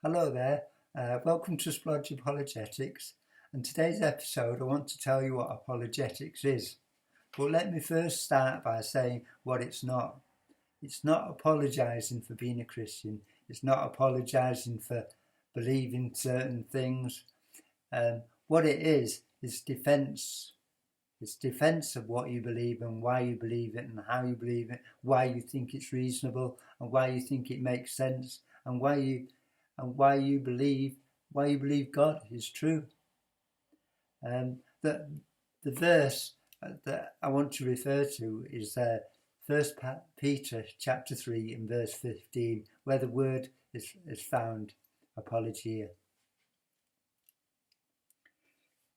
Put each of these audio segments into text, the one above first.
Hello there, welcome to Splodge Apologetics, and today's episode I want to tell you what apologetics is. But let me first start by saying what it's not. It's not apologising for being a Christian, it's not apologising for believing certain things. What it is defence. It's defence of what you believe and why you believe it and how you believe it, why you think it's reasonable and why you think it makes sense and why you believe God is true. The verse that I want to refer to is 1 Peter chapter 3 and verse 15, where the word is found, Apologia.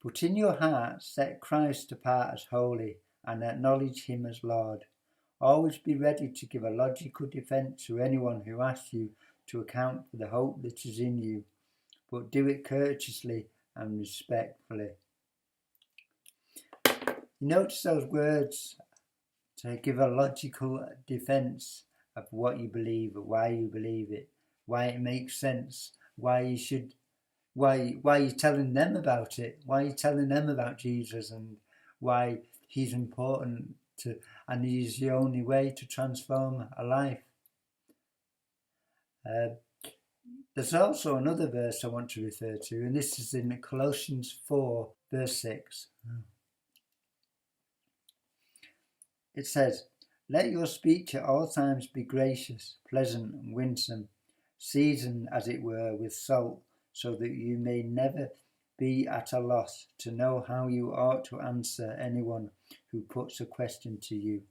But in your hearts set Christ apart as holy and acknowledge him as Lord. Always be ready to give a logical defence to anyone who asks you to account for the hope that is in you, but do it courteously and respectfully. You notice those words, to give a logical defence of what you believe, why you believe it, why it makes sense, why you're telling them about it, why you're telling them about Jesus and why he's important and he's the only way to transform a life. There's also another verse I want to refer to, and this is in Colossians 4 verse 6. It says, "Let your speech at all times be gracious, pleasant and winsome, seasoned as it were with salt, so that you may never be at a loss to know how you ought to answer anyone who puts a question to you."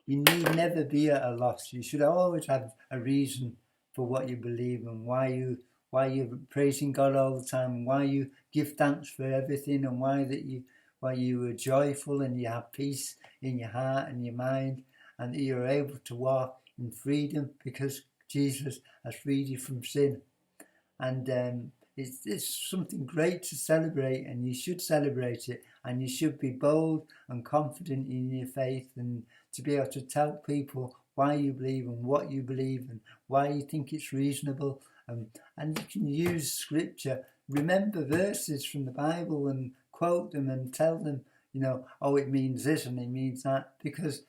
You need never be at a loss. You should always have a reason for what you believe and why you're praising God all the time, and why you give thanks for everything, and why you are joyful and you have peace in your heart and your mind, and that you're able to walk in freedom because Jesus has freed you from sin. And it's something great to celebrate, and you should celebrate it, and you should be bold and confident in your faith, and to be able to tell people why you believe and what you believe and why you think it's reasonable. And you can use scripture, remember verses from the Bible and quote them and tell them, oh, it means this and it means that, because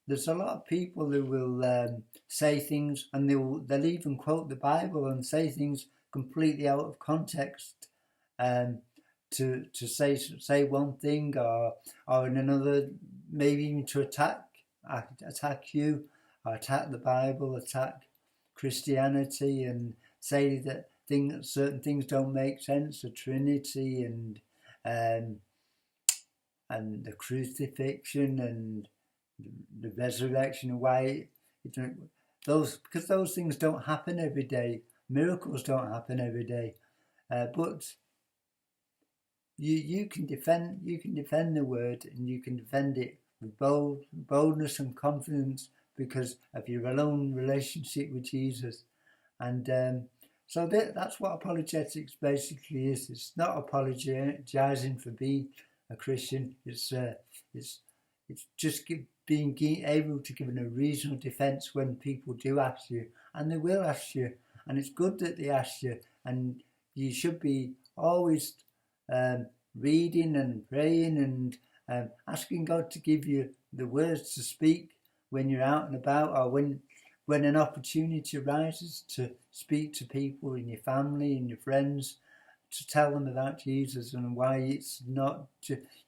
there's a lot of people who will say things, and they'll even quote the Bible and say things completely out of context, to say one thing or in another, maybe even to attack you, or attack the Bible, attack Christianity, and say that certain things don't make sense, the Trinity and the crucifixion and the resurrection, because those things don't happen every day. Miracles don't happen every day, but you can defend the word, and you can defend it with boldness and confidence because of your own relationship with Jesus. And so that's what apologetics basically is. It's not apologizing for being a Christian. It's just being able to give a reasonable defence when people do ask you, and they will ask you, and it's good that they ask you, and you should be always reading and praying and asking God to give you the words to speak when you're out and about, or when an opportunity arises to speak to people in your family and your friends, to tell them about Jesus and why it's not,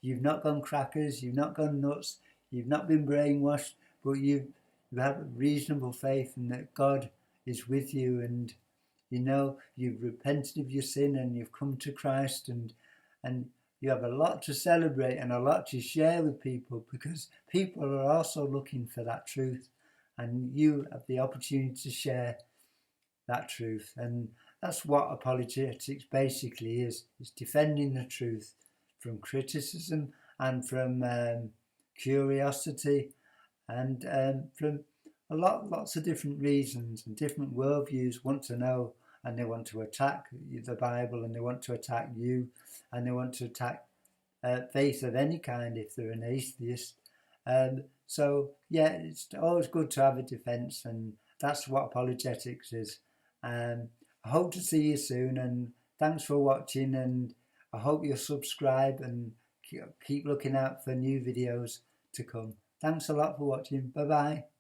you've not gone crackers, you've not gone nuts, you've not been brainwashed, but you have a reasonable faith and that God is with you, and you've repented of your sin and you've come to Christ, and you have a lot to celebrate and a lot to share with people, because people are also looking for that truth, and you have the opportunity to share that truth. And that's what apologetics basically is. It's defending the truth from criticism and from curiosity, and from lots of different reasons, and different worldviews want to know, and they want to attack the Bible, and they want to attack you, and they want to attack faith of any kind if they're an atheist. So yeah, it's always good to have a defence, and that's what apologetics is. I hope to see you soon, and thanks for watching, and I hope you'll subscribe and keep looking out for new videos to come. Thanks a lot for watching. Bye bye.